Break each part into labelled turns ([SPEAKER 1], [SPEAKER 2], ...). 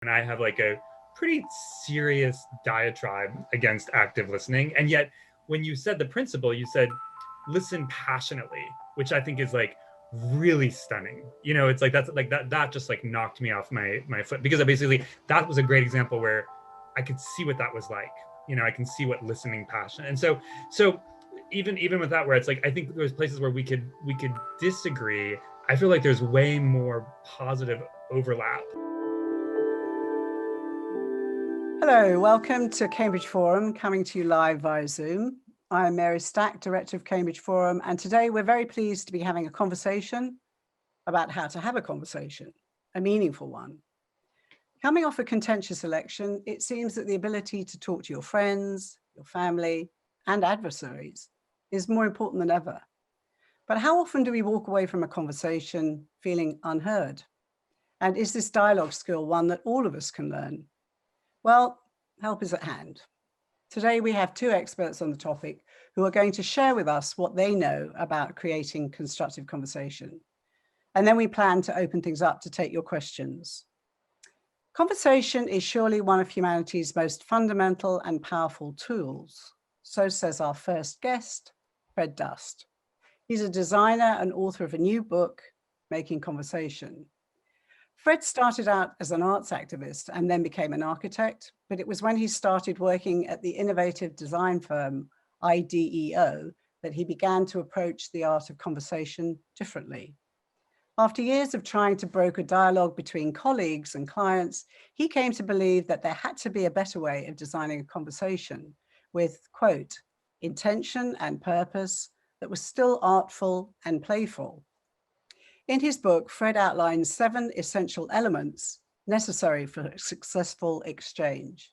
[SPEAKER 1] and I have like a pretty serious diatribe against active listening. And yet, when you said the principle, you said listen passionately, which I think is like really stunning. You know, it's like that's like that just like knocked me off my foot, because I basically, that was a great example where I could see what that was like. You know, I can see what listening passion. And so even with that, where it's like, I think there's places where we could disagree. I feel like there's way more positive overlap.
[SPEAKER 2] Hello, welcome to Cambridge Forum, coming to you live via Zoom. I'm Mary Stack, Director of Cambridge Forum, and today we're very pleased to be having a conversation about how to have a conversation, a meaningful one. Coming off a contentious election, it seems that the ability to talk to your friends, your family, and adversaries is more important than ever. But how often do we walk away from a conversation feeling unheard? And is this dialogue skill one that all of us can learn? Well, help is at hand. Today, we have two experts on the topic who are going to share with us what they know about creating constructive conversation. And then we plan to open things up to take your questions. Conversation is surely one of humanity's most fundamental and powerful tools. So says our first guest, Fred Dust. He's a designer and author of a new book, Making Conversation. Fred started out as an arts activist and then became an architect, but it was when he started working at the innovative design firm IDEO that he began to approach the art of conversation differently. After years of trying to broker dialogue between colleagues and clients, he came to believe that there had to be a better way of designing a conversation with, quote, intention and purpose that was still artful and playful. In his book, Fred outlines 7 essential elements necessary for a successful exchange: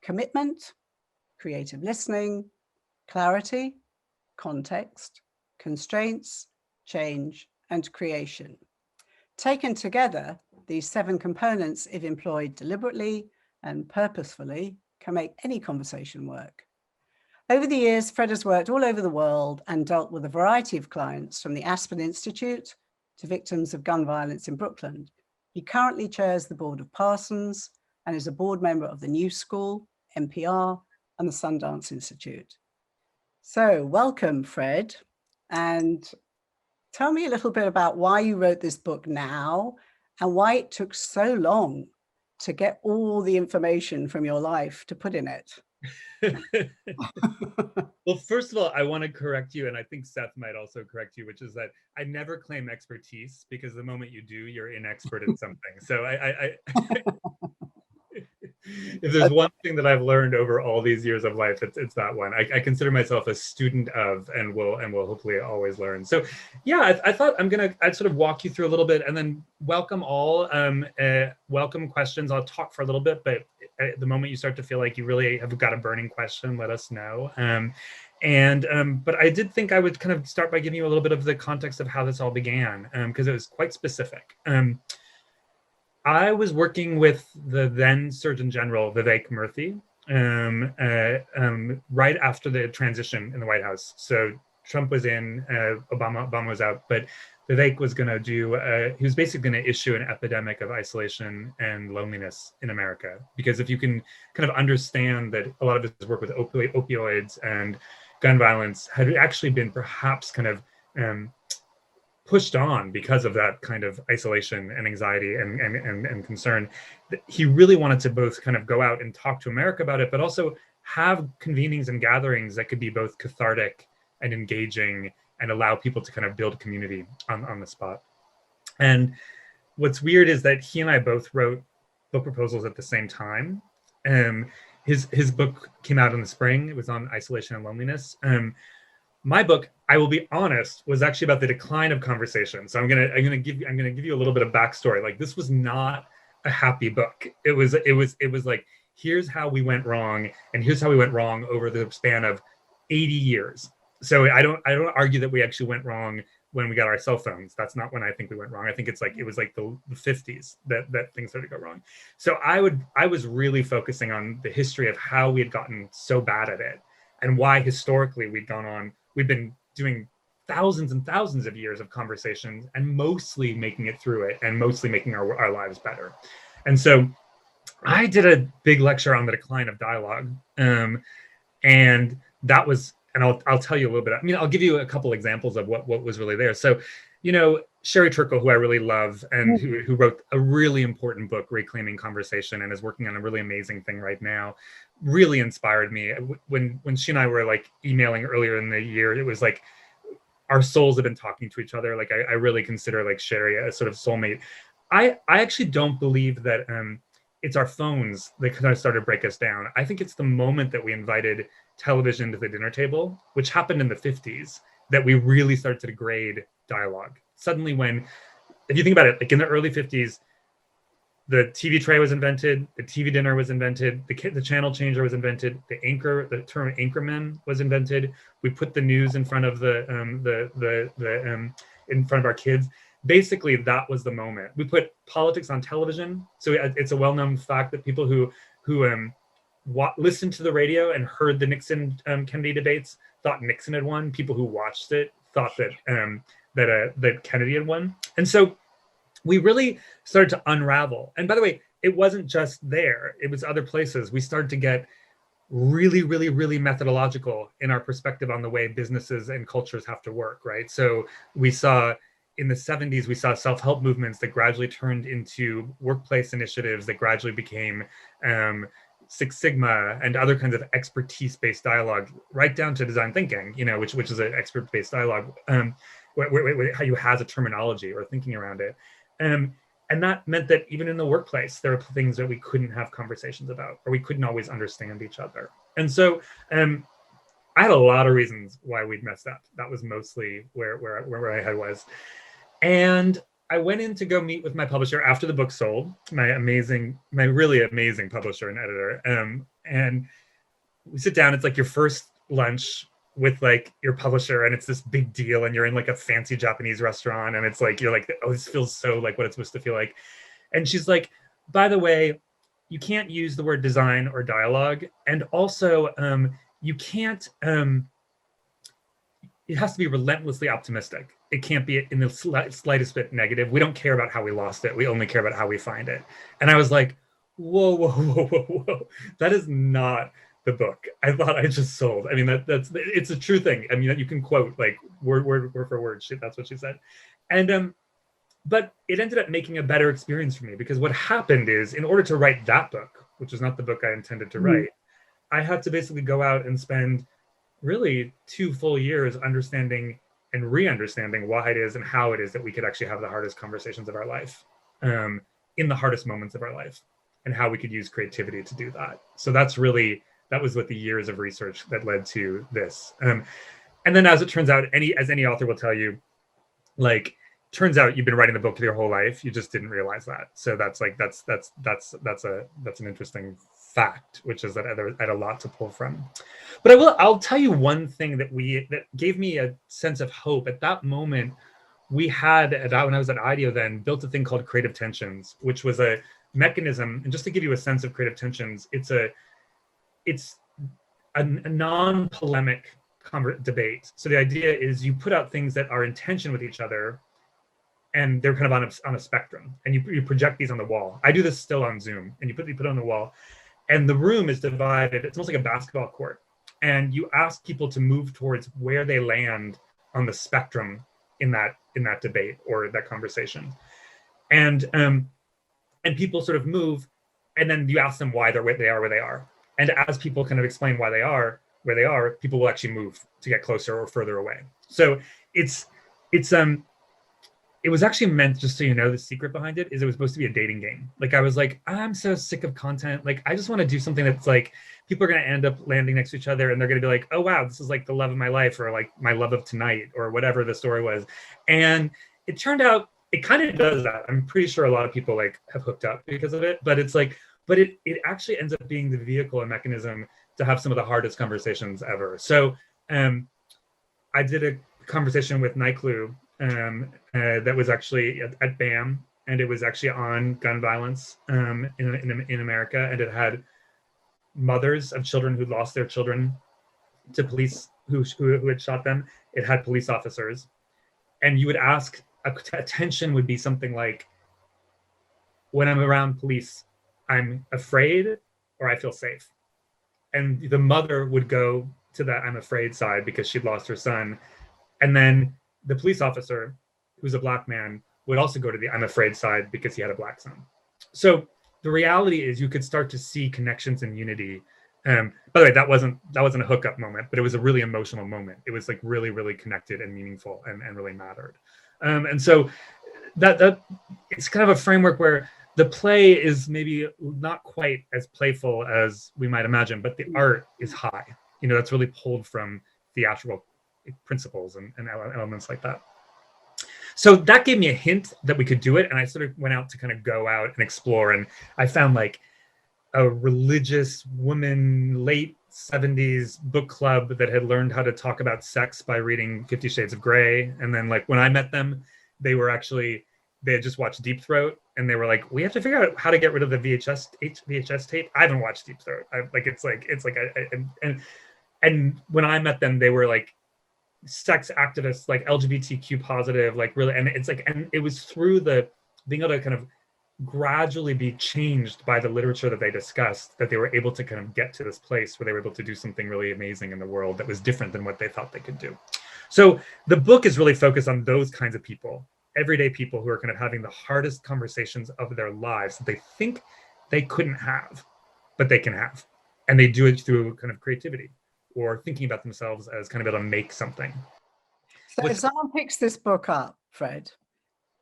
[SPEAKER 2] commitment, creative listening, clarity, context, constraints, change, and creation. Taken together, these 7 components, if employed deliberately and purposefully, can make any conversation work. Over the years, Fred has worked all over the world and dealt with a variety of clients, from the Aspen Institute to victims of gun violence in Brooklyn. He currently chairs the board of Parsons and is a board member of the New School, NPR, and the Sundance Institute. So welcome, Fred, and tell me a little bit about why you wrote this book now and why it took so long to get all the information from your life to put in it.
[SPEAKER 1] Well, first of all, I want to correct you, and I think Seth might also correct you, which is that I never claim expertise, because the moment you do, you're inexpert in something. So if there's one thing that I've learned over all these years of life, it's that one. I consider myself a student of, and will hopefully always learn. So yeah, I thought I'd sort of walk you through a little bit, and then welcome all, welcome questions. I'll talk for a little bit, but at the moment you start to feel like you really have got a burning question, let us know. But I did think I would kind of start by giving you a little bit of the context of how this all began, because it was quite specific. I was working with the then Surgeon General, Vivek Murthy, right after the transition in the White House. So Trump was in, Obama was out, but Vivek was going to do, he was basically going to issue an epidemic of isolation and loneliness in America. Because if you can kind of understand that a lot of his work with opioids and gun violence had actually been perhaps kind of pushed on because of that kind of isolation and anxiety and concern, he really wanted to both kind of go out and talk to America about it, but also have convenings and gatherings that could be both cathartic and engaging and allow people to kind of build community on the spot. And what's weird is that he and I both wrote book proposals at the same time. His book came out in the spring. It was on isolation and loneliness. My book, I will be honest, was actually about the decline of conversation. So I'm gonna give you a little bit of backstory. Like, this was not a happy book. It was like, here's how we went wrong, and here's how we went wrong over the span of 80 years. So I don't argue that we actually went wrong when we got our cell phones. That's not when I think we went wrong. I think it was like the 50s that things started to go wrong. So I was really focusing on the history of how we had gotten so bad at it, and why historically we've been doing thousands and thousands of years of conversations and mostly making it through it, and mostly making our lives better. And so I did a big lecture on the decline of dialogue. And that was, and I'll tell you a little bit. I mean, I'll give you a couple examples of what was really there. So, Sherry Turkle, who I really love, and who wrote a really important book, Reclaiming Conversation, and is working on a really amazing thing right now, really inspired me. When she and I were like emailing earlier in the year, it was like our souls have been talking to each other. Like I really consider like Sherry a sort of soulmate. I actually don't believe that it's our phones that kind of started to break us down. I think it's the moment that we invited television to the dinner table, which happened in the 50s, that we really started to degrade dialogue. Suddenly if you think about it, like in the early 50s, the TV tray was invented, the TV dinner was invented, the channel changer was invented, the term anchorman was invented. We put the news in front of in front of our kids. Basically, that was the moment. We put politics on television. So it's a well-known fact that people who listened to the radio and heard the Nixon Kennedy debates thought Nixon had won. People who watched it thought that Kennedy had won. And so we really started to unravel. And by the way, it wasn't just there. It was other places. We started to get really, really, really methodological in our perspective on the way businesses and cultures have to work, right? So we saw in the 70s, we saw self-help movements that gradually turned into workplace initiatives that gradually became Six Sigma and other kinds of expertise-based dialogue, right down to design thinking, which is an expert-based dialogue, how you has a terminology or thinking around it. And that meant that even in the workplace, there were things that we couldn't have conversations about, or we couldn't always understand each other. And so I had a lot of reasons why we'd messed up. That was mostly where my head was. And I went in to go meet with my publisher after the book sold, my really amazing publisher and editor. And we sit down, it's like your first lunch with like your publisher, and it's this big deal, and you're in like a fancy Japanese restaurant, and it's like, you're like, oh, this feels so like what it's supposed to feel like. And she's like, by the way, you can't use the word design or dialogue. And also you can't, it has to be relentlessly optimistic. It can't be in the slightest bit negative. We don't care about how we lost it. We only care about how we find it. And I was like, whoa. That is not the book I thought I just sold. I mean, it's a true thing. I mean, you can quote like word for word. That's what she said. And but it ended up making a better experience for me, because what happened is, in order to write that book, which is not the book I intended to write, I had to basically go out and spend really 2 full years understanding and re-understanding why it is and how it is that we could actually have the hardest conversations of our life, in the hardest moments of our life, and how we could use creativity to do that. So that was what the years of research that led to this. And then, as it turns out, as any author will tell you, like, turns out you've been writing the book your whole life. You just didn't realize that. So that's an interesting fact, which is that I had a lot to pull from. But I'll tell you one thing that gave me a sense of hope. At that moment, we had, when I was at IDEO then, built a thing called creative tensions, which was a mechanism. And just to give you a sense of creative tensions, it's a non-polemic debate. So the idea is you put out things that are in tension with each other, and they're kind of on a spectrum, and you project these on the wall. I do this still on Zoom, and you put it on the wall, and the room is divided. It's almost like a basketball court, and you ask people to move towards where they land on the spectrum in that debate or that conversation, and people sort of move, and then you ask them why they're where they are, and as people kind of explain why they are where they are, people will actually move to get closer or further away. So it was actually meant, just so you know, the secret behind it is it was supposed to be a dating game. Like, I was like, I'm so sick of content. Like, I just want to do something that's like, people are going to end up landing next to each other, and they're going to be like, oh, wow, this is like the love of my life, or like my love of tonight, or whatever the story was. And it turned out it kind of does that. I'm pretty sure a lot of people like have hooked up because of it, but it's like, it actually ends up being the vehicle and mechanism to have some of the hardest conversations ever. So I did a conversation with Nightclue that was actually at BAM, and it was actually on gun violence in America, and it had mothers of children who lost their children to police who had shot them. It had police officers, and you would ask, attention would be something like, when I'm around police, I'm afraid or I feel safe. And the mother would go to that I'm afraid side because she'd lost her son. And then the police officer, who's a black man, would also go to the I'm afraid side because he had a black son. So the reality is you could start to see connections and unity. By the way, that wasn't a hookup moment, but it was a really emotional moment. It was like really, really connected and meaningful and really mattered. And so that it's kind of a framework where the play is maybe not quite as playful as we might imagine, but the art is high. That's really pulled from theatrical principles and elements like that. So that gave me a hint that we could do it. And I sort of went out to kind of go out and explore. And I found like a religious woman, late 70s book club that had learned how to talk about sex by reading 50 Shades of Grey. And then like when I met them, they had just watched Deep Throat, and they were like, we have to figure out how to get rid of the VHS tape. I haven't watched Deep Throat. And when I met them, they were like sex activists, like LGBTQ positive, like really, and it's like, and it was through the being able to kind of gradually be changed by the literature that they discussed that they were able to kind of get to this place where they were able to do something really amazing in the world that was different than what they thought they could do. So the book is really focused on those kinds of people, everyday people who are kind of having the hardest conversations of their lives that they think they couldn't have, but they can have. And they do it through kind of creativity or thinking about themselves as kind of able to make something.
[SPEAKER 2] So if someone picks this book up, Fred,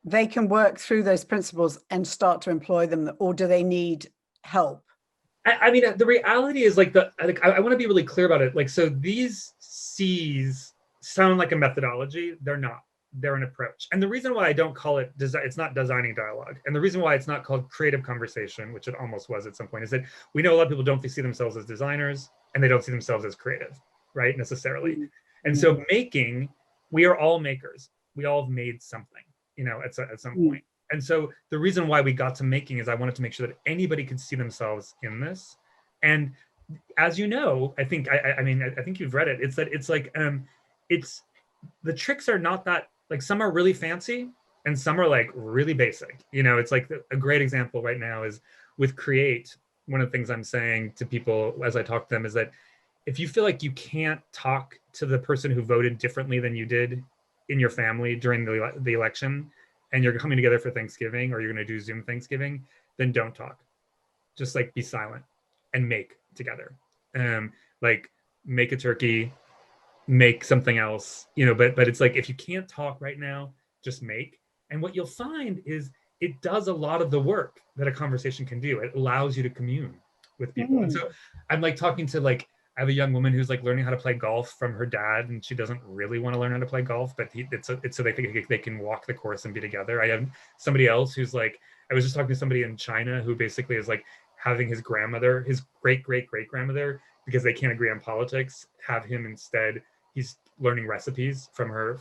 [SPEAKER 2] they can work through those principles and start to employ them, or do they need help?
[SPEAKER 1] I mean, the reality is like I want to be really clear about it. Like, so these C's sound like a methodology. They're not. They're an approach. And the reason why I don't call it it's not designing dialogue. And the reason why it's not called creative conversation, which it almost was at some point, is that we know a lot of people don't see themselves as designers and they don't see themselves as creative, right? Necessarily. Mm-hmm. And so making, we are all makers. We all have made something, at some point. And so the reason why we got to making is I wanted to make sure that anybody could see themselves in this. And as you know, I think you've read it. It's the tricks are not that, like, some are really fancy and some are like really basic. It's like a great example right now is with Create. One of the things I'm saying to people as I talk to them is that if you feel like you can't talk to the person who voted differently than you did in your family during the election, and you're coming together for Thanksgiving or you're going to do Zoom Thanksgiving, then don't talk. Just like be silent and make together. Like make a turkey, make something else, but it's like, if you can't talk right now, just make. And what you'll find is it does a lot of the work that a conversation can do. It allows you to commune with people. And so I'm like talking to I have a young woman who's like learning how to play golf from her dad, and she doesn't really want to learn how to play golf, but it's so they think they can walk the course and be together. I have somebody else who's like, I was just talking to somebody in China who basically is like having his grandmother, his great grandmother, because they can't agree on politics, have him instead. He's learning recipes from her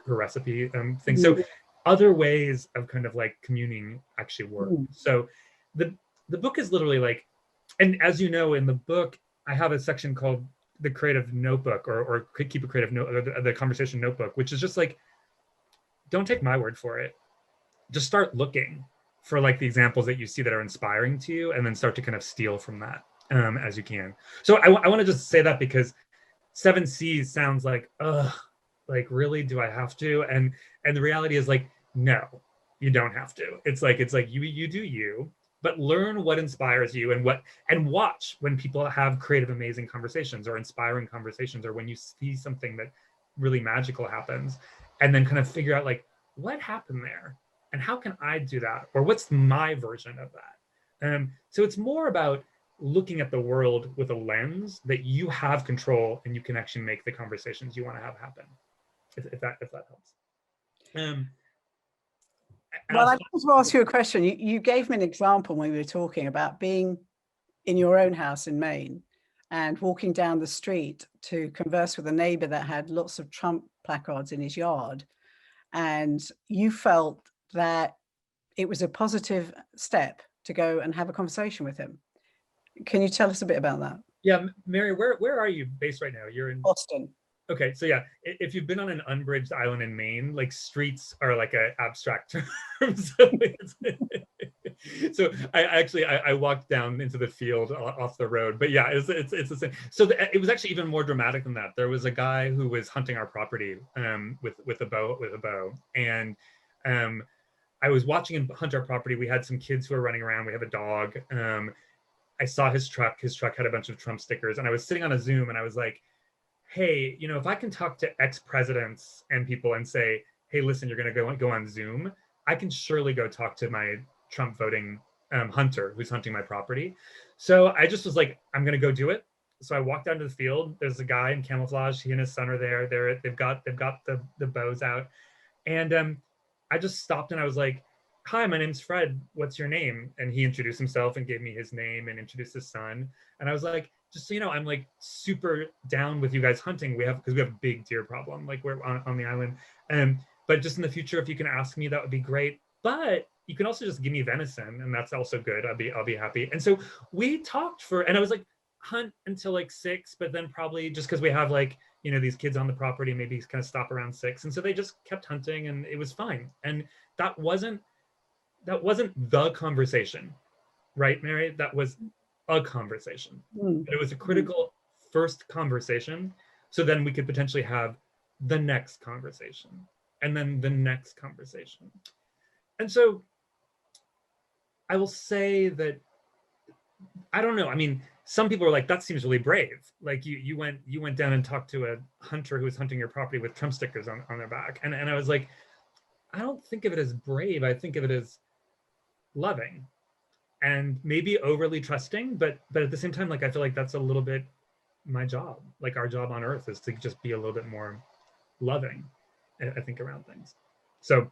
[SPEAKER 1] recipe thing. So other ways of kind of like communing actually work. So the book is literally like, and as you know, in the book, I have a section called the creative notebook or keep a creative note, or the conversation notebook, which is just like, don't take my word for it. Just start looking for like the examples that you see that are inspiring to you, and then start to kind of steal from that as you can. So I want to just say that because 7 C's sounds like, like really, do I have to? And the reality is like, no, you don't have to. It's like you do you, but learn what inspires you and watch when people have creative, amazing conversations or inspiring conversations, or when you see something that really magical happens, and then kind of figure out like, what happened there and how can I do that? Or what's my version of that? So it's more about looking at the world with a lens that you have control and you can actually make the conversations you want to have happen, if that helps.
[SPEAKER 2] Well, I want to ask you a question. You gave me an example when we were talking about being in your own house in Maine and walking down the street to converse with a neighbor that had lots of Trump placards in his yard. And you felt that it was a positive step to go and have a conversation with him. Can you tell us a bit about that?
[SPEAKER 1] Yeah, Mary, where are you based right now? You're in
[SPEAKER 2] Boston.
[SPEAKER 1] Okay, so yeah, if you've been on an unbridged island in Maine, like streets are like an abstract term. So So I walked down into the field off the road, but yeah, it's the same. So it was actually even more dramatic than that. There was a guy who was hunting our property with a bow, and I was watching him hunt our property. We had some kids who were running around. We have a dog. I saw his truck. His truck had a bunch of Trump stickers, and I was sitting on a Zoom, and I was like, hey, if I can talk to ex-presidents and people and say, hey, listen, you're going to go on Zoom, I can surely go talk to my Trump voting hunter who's hunting my property. So I just was like, I'm going to go do it. So I walked down to the field. There's a guy in camouflage. He and his son are there. They've got the bows out. And I just stopped and I was like, hi, my name's Fred. What's your name? And he introduced himself and gave me his name and introduced his son. And I was like, just so you know, I'm like super down with you guys hunting. Because we have a big deer problem. Like we're on the island. But just in the future, if you can ask me, that would be great. But you can also just give me venison, and that's also good. I'll be happy. And so we talked and I was like, hunt until like 6, but then probably just because we have like, these kids on the property, maybe kind of stop around 6. And so they just kept hunting and it was fine. And that wasn't the conversation, right, Mary? That was a conversation. But it was a critical first conversation. So then we could potentially have the next conversation and then the next conversation. And so I will say that, I don't know. I mean, some people are like, that seems really brave. Like you went down and talked to a hunter who was hunting your property with Trump stickers on their back. And I was like, I don't think of it as brave. I think of it as loving and maybe overly trusting, but at the same time, like, I feel like that's a little bit my job. Like our job on earth is to just be a little bit more loving, I think, around things. So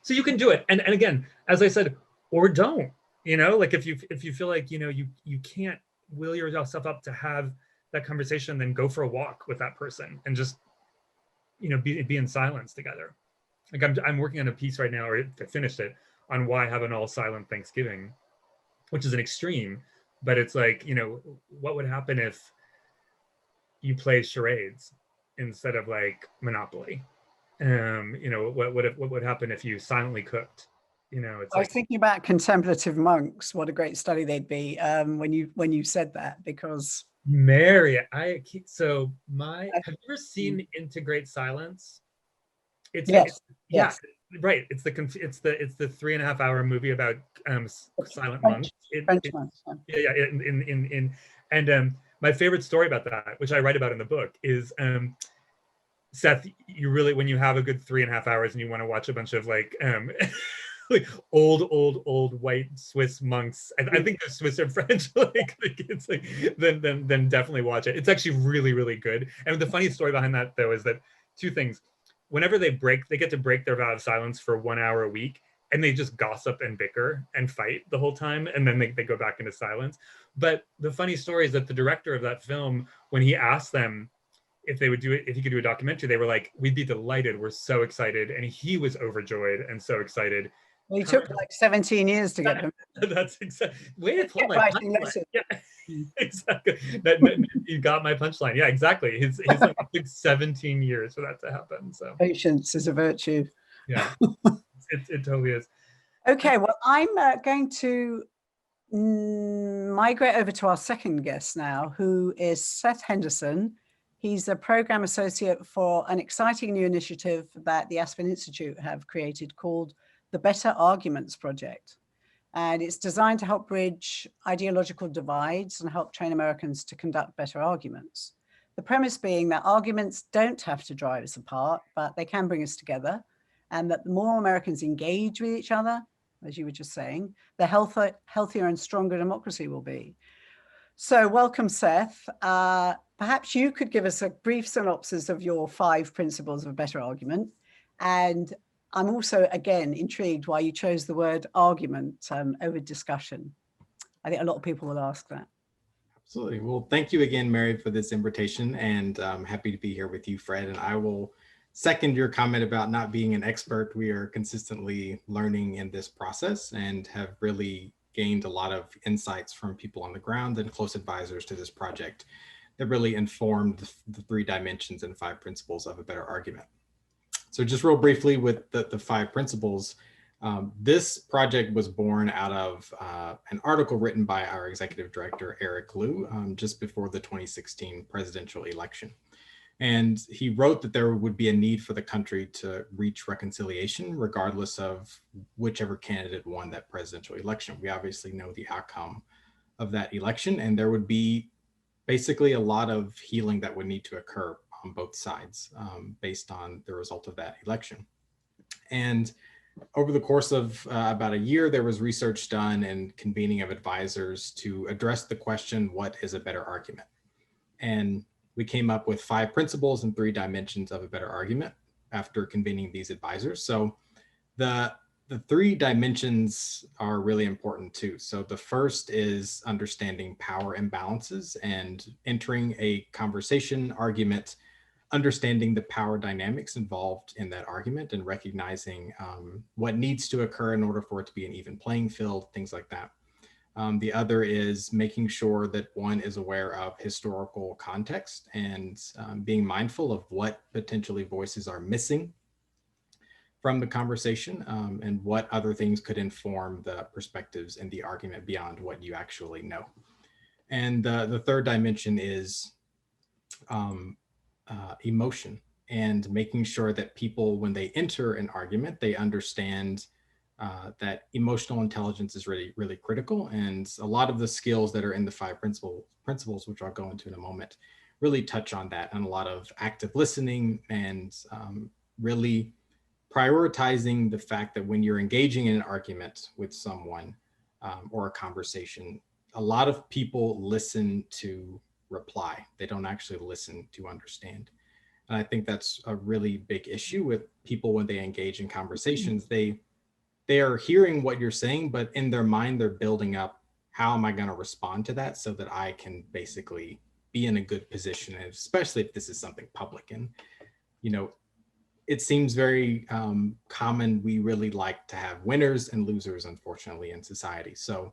[SPEAKER 1] you can do it. And again, as I said, or don't, like if you feel like, you can't will yourself up to have that conversation, then go for a walk with that person and just, be in silence together. Like I'm working on a piece right now, or I finished it, on why have an all silent Thanksgiving, which is an extreme, but it's like, what would happen if you play charades instead of like Monopoly? What would happen if you silently cooked? It's
[SPEAKER 2] I was
[SPEAKER 1] like,
[SPEAKER 2] thinking about contemplative monks. What a great study they'd be when you said that, because
[SPEAKER 1] Mary, have you ever seen Integrate Silence?
[SPEAKER 2] yes,
[SPEAKER 1] Yeah,
[SPEAKER 2] yes,
[SPEAKER 1] right. It's the 3.5-hour movie about silent monks.
[SPEAKER 2] French monks.
[SPEAKER 1] Yeah. And my favorite story about that, which I write about in the book, is Seth, you really, when you have a good 3.5 hours and you want to watch a bunch of like like old white Swiss monks. I think they're Swiss or French. Like it's like then definitely watch it. It's actually really, really good. And the funny story behind that though is that two things. Whenever they get to break their vow of silence for 1 hour a week, and they just gossip and bicker and fight the whole time, and then they go back into silence. But the funny story is that the director of that film, when he asked them if they would do it, if he could do a documentary, they were like, we'd be delighted. We're so excited. And he was overjoyed and so excited.
[SPEAKER 2] Well, it took like 17 years to get them.
[SPEAKER 1] That's exactly way to pull my punchline. Yeah, exactly. You got my punchline. Yeah, exactly. His like, it took 17 years for that to happen. So
[SPEAKER 2] patience is a virtue.
[SPEAKER 1] Yeah, it totally is.
[SPEAKER 2] Okay, well, I'm going to migrate over to our second guest now, who is Seth Henderson. He's a program associate for an exciting new initiative that the Aspen Institute have created called the Better Arguments Project. And it's designed to help bridge ideological divides and help train Americans to conduct better arguments. The premise being that arguments don't have to drive us apart, but they can bring us together. And that the more Americans engage with each other, as you were just saying, the healthier and stronger democracy will be. So welcome, Seth. Perhaps you could give us a brief synopsis of your 5 principles of a better argument. And I'm also, again, intrigued why you chose the word argument over discussion. I think a lot of people will ask that.
[SPEAKER 3] Absolutely. Well, thank you again, Mary, for this invitation, and I'm happy to be here with you, Fred. And I will second your comment about not being an expert. We are consistently learning in this process and have really gained a lot of insights from people on the ground and close advisors to this project that really informed the 3 dimensions and 5 principles of a better argument. So just real briefly with the 5 principles, This project was born out of an article written by our executive director, Eric Liu, just before the 2016 presidential election. And he wrote that there would be a need for the country to reach reconciliation, regardless of whichever candidate won that presidential election. We obviously know the outcome of that election, and there would be basically a lot of healing that would need to occur on both sides based on the result of that election. And over the course of about a year, there was research done and convening of advisors to address the question, what is a better argument? And we came up with 5 principles and 3 dimensions of a better argument after convening these advisors. So the 3 dimensions are really important too. So the first is understanding power imbalances and entering a conversation argument, understanding the power dynamics involved in that argument and recognizing what needs to occur in order for it to be an even playing field, things like that. The other is making sure that one is aware of historical context and being mindful of what potentially voices are missing from the conversation and what other things could inform the perspectives and the argument beyond what you actually know. And the third dimension is emotion and making sure that people, when they enter an argument, they understand that emotional intelligence is really, really critical. And a lot of the skills that are in the 5 principles, which I'll go into in a moment, really touch on that, and a lot of active listening and really prioritizing the fact that when you're engaging in an argument with someone or a conversation, a lot of people listen to reply. They don't actually listen to understand. And I think that's a really big issue with people when they engage in conversations. They are hearing what you're saying, but in their mind, they're building up, how am I going to respond to that so that I can basically be in a good position, and especially if this is something public. And, you know, it seems very common. We really like to have winners and losers, unfortunately, in society. So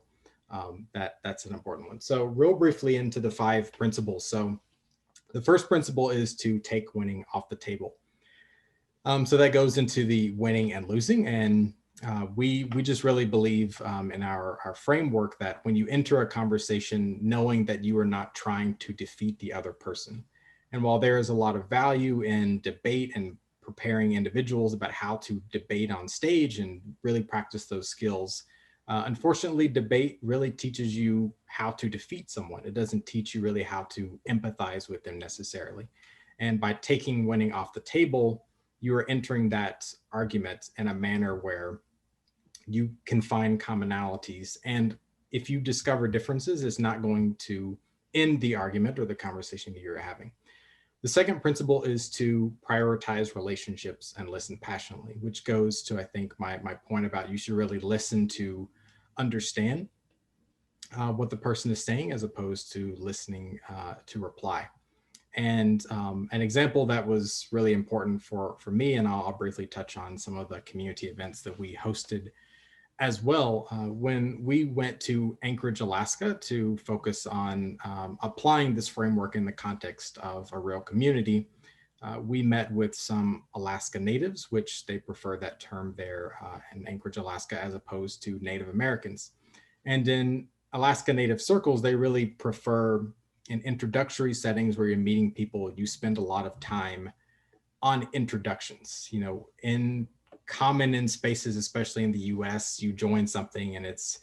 [SPEAKER 3] that's an important one. So real briefly into the 5 principles. So the first principle is to take winning off the table. So that goes into the winning and losing. And we just really believe in our framework that when you enter a conversation, knowing that you are not trying to defeat the other person. And while there is a lot of value in debate and preparing individuals about how to debate on stage and really practice those skills, unfortunately, debate really teaches you how to defeat someone. It doesn't teach you really how to empathize with them necessarily. And by taking winning off the table, you are entering that argument in a manner where you can find commonalities. And if you discover differences, it's not going to end the argument or the conversation that you're having. The second principle is to prioritize relationships and listen passionately, which goes to, I think, my point about you should really listen to understand what the person is saying as opposed to listening to reply. And an example that was really important for me, and I'll briefly touch on some of the community events that we hosted as well. When we went to Anchorage, Alaska to focus on applying this framework in the context of a real community, we met with some Alaska Natives, which they prefer that term there in Anchorage, Alaska, as opposed to Native Americans. And in Alaska Native circles, they really prefer in introductory settings where you're meeting people, you spend a lot of time on introductions. You know, in common in spaces, especially in the US, you join something and it's,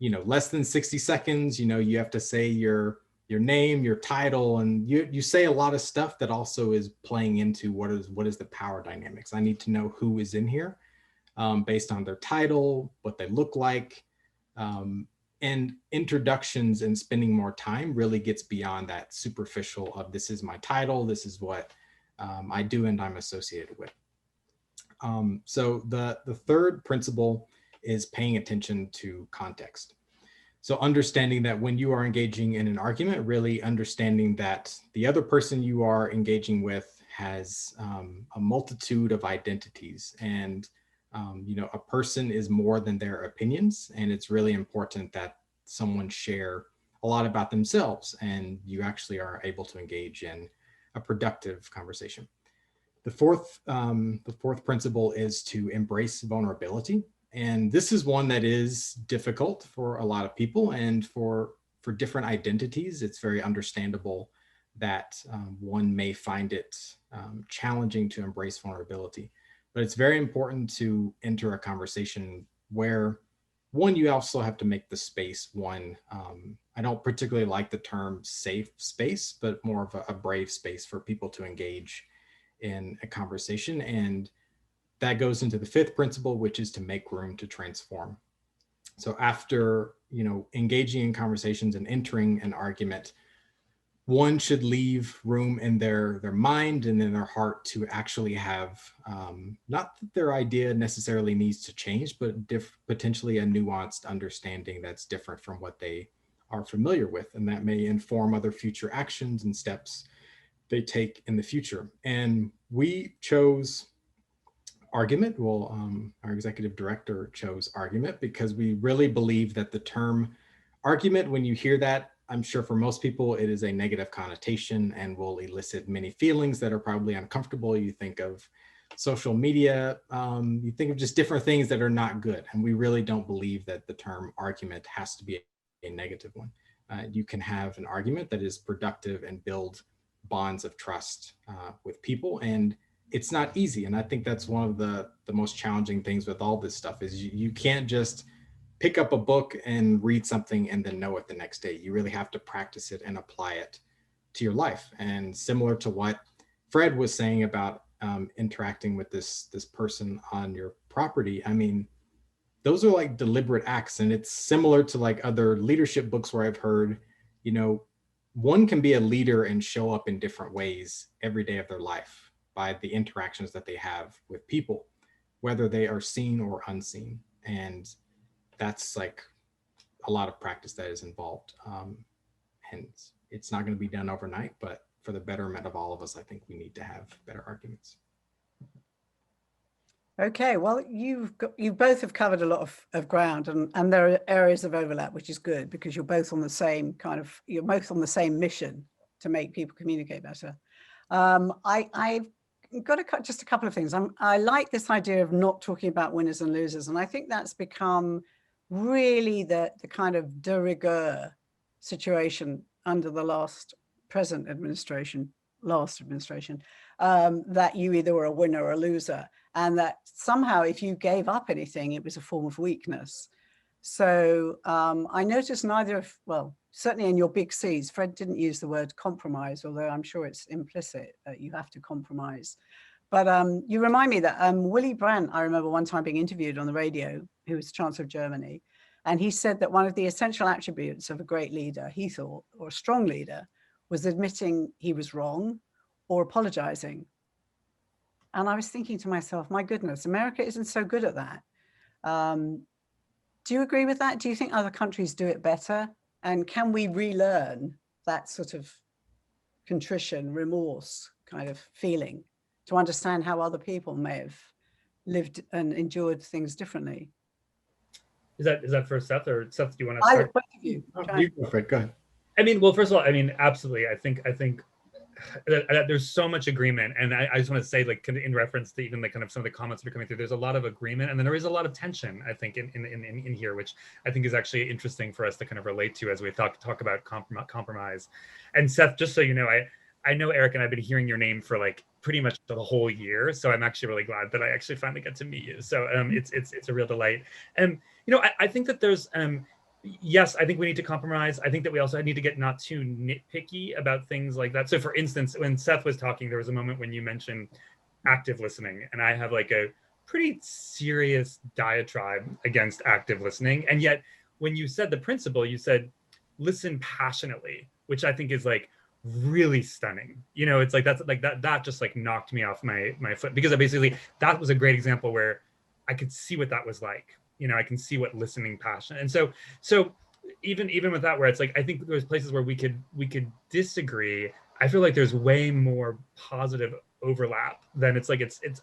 [SPEAKER 3] you know, less than 60 seconds, you know, you have to say your name, your title, and you say a lot of stuff that also is playing into what is the power dynamics. I need to know who is in here based on their title, what they look like. And introductions and spending more time really gets beyond that superficial of this is my title, this is what I do and I'm associated with. So the third principle is paying attention to context. So understanding that when you are engaging in an argument, really understanding that the other person you are engaging with has a multitude of identities, and you know, a person is more than their opinions, and it's really important that someone share a lot about themselves and you actually are able to engage in a productive conversation. The fourth principle is to embrace vulnerability And this is one that is difficult for a lot of people, and for different identities, it's very understandable that one may find it challenging to embrace vulnerability. But it's very important to enter a conversation where, one, you also have to make the space one. I don't particularly like the term safe space, but more of a brave space for people to engage in a conversation. And that goes into the fifth principle, which is to make room to transform. So after, engaging in conversations and entering an argument, one should leave room in their mind and in their heart to actually have, not that their idea necessarily needs to change, but potentially a nuanced understanding that's different from what they are familiar with. And that may inform other future actions and steps they take in the future. And we chose argument. Well, our executive director chose argument because we really believe that the term argument, when you hear that, I'm sure for most people it is a negative connotation and will elicit many feelings that are probably uncomfortable. You think of social media, you think of just different things that are not good. And we really don't believe that the term argument has to be a negative one. You can have an argument that is productive and build bonds of trust with people. And it's not easy. And I think that's one of the most challenging things with all this stuff is you can't just pick up a book and read something and then know it the next day. You really have to practice it and apply it to your life. And similar to what Fred was saying about interacting with this person on your property, I mean, those are like deliberate acts. And it's similar to like other leadership books where I've heard, one can be a leader and show up in different ways every day of their life by the interactions that they have with people, whether they are seen or unseen. And that's like a lot of practice that is involved. And it's not going to be done overnight, but for the betterment of all of us, I think we need to have better arguments.
[SPEAKER 2] Okay, well, you both have covered a lot of ground, and there are areas of overlap, which is good because you're both on the same you're both on the same mission to make people communicate better. I've got just a couple of things. I like this idea of not talking about winners and losers, and I think that's become really the kind of de rigueur situation under the last administration, that you either were a winner or a loser, and that somehow if you gave up anything, it was a form of weakness. So I noticed certainly in your big C's, Fred didn't use the word compromise, although I'm sure it's implicit that you have to compromise. But you remind me that Willy Brandt, I remember one time being interviewed on the radio, who was Chancellor of Germany, and he said that one of the essential attributes of a great leader, he thought, or a strong leader, was admitting he was wrong or apologizing. And I was thinking to myself, my goodness, America isn't so good at that. Do you agree with that? Do you think other countries do it better? And can we relearn that sort of contrition, remorse kind of feeling to understand how other people may have lived and endured things differently?
[SPEAKER 1] Is that for Seth, or Seth, do you want to start?
[SPEAKER 2] Both of you.
[SPEAKER 3] You go, Fred, go ahead.
[SPEAKER 1] I mean, well, first of all, I mean, absolutely. I think that there's so much agreement, and I just want to say, like, in reference to even like kind of some of the comments that are coming through, there's a lot of agreement, and then there is a lot of tension, I think, in here, which I think is actually interesting for us to kind of relate to as we talk about compromise. And Seth, just so you know, I know Eric and I've been hearing your name for like pretty much the whole year, so I'm actually really glad that I actually finally get to meet you. So it's a real delight. And I think that there's yes, I think we need to compromise. I think that we also need to get not too nitpicky about things like that. So for instance, when Seth was talking, there was a moment when you mentioned active listening, and I have like a pretty serious diatribe against active listening. And yet when you said the principle, you said listen passionately, which I think is like really stunning. It's like that just like knocked me off my foot, because that was a great example where I could see what that was like. I can see what listening passion. And so even with that, where it's like, I think there's places where we could disagree. I feel like there's way more positive overlap than it's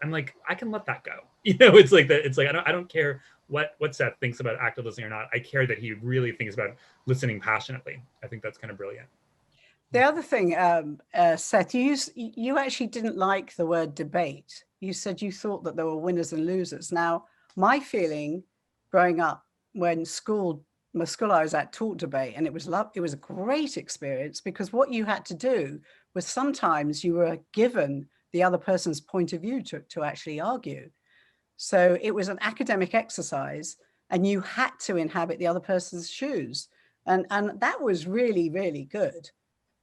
[SPEAKER 1] I'm like, I can let that go. It's like I don't care what Seth thinks about active listening or not. I care that he really thinks about listening passionately. I think that's kind of brilliant.
[SPEAKER 2] The other thing, Seth, you actually didn't like the word debate. You said you thought that there were winners and losers. Now, my feeling growing up when the school I was at taught debate, and it was a great experience, because what you had to do was sometimes you were given the other person's point of view to actually argue. So it was an academic exercise, and you had to inhabit the other person's shoes. And that was really, really good,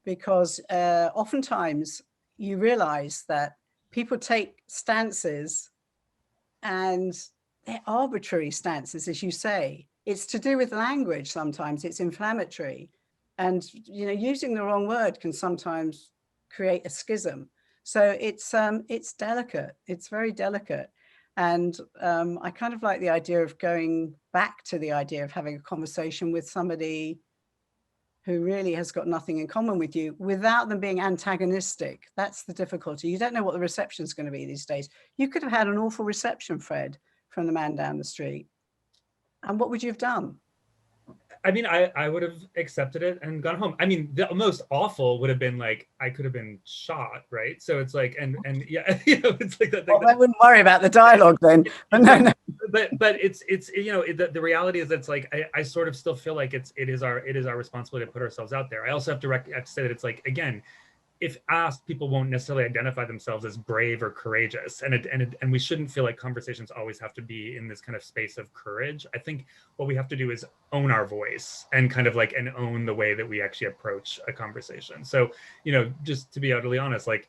[SPEAKER 2] because oftentimes you realize that people take stances, and they're arbitrary stances, as you say. It's to do with language. Sometimes it's inflammatory, and using the wrong word can sometimes create a schism. So it's delicate. It's very delicate. And I kind of like the idea of going back to the idea of having a conversation with somebody who really has got nothing in common with you, without them being antagonistic. That's the difficulty. You don't know what the reception is going to be these days. You could have had an awful reception, Fred, from the man down the street. And what would you have done?
[SPEAKER 1] I mean, I would have accepted it and gone home. I mean, the most awful would have been like, I could have been shot, right? So it's like, and yeah, it's like that.
[SPEAKER 2] Well, I wouldn't worry about the dialogue then. But no.
[SPEAKER 1] But it's the reality is, it's like, I sort of still feel like it is our responsibility to put ourselves out there. I also have to say that it's like, again, if asked, people won't necessarily identify themselves as brave or courageous, and we shouldn't feel like conversations always have to be in this kind of space of courage. I think what we have to do is own our voice, and kind of like, and own the way that we actually approach a conversation. So, just to be utterly honest, like,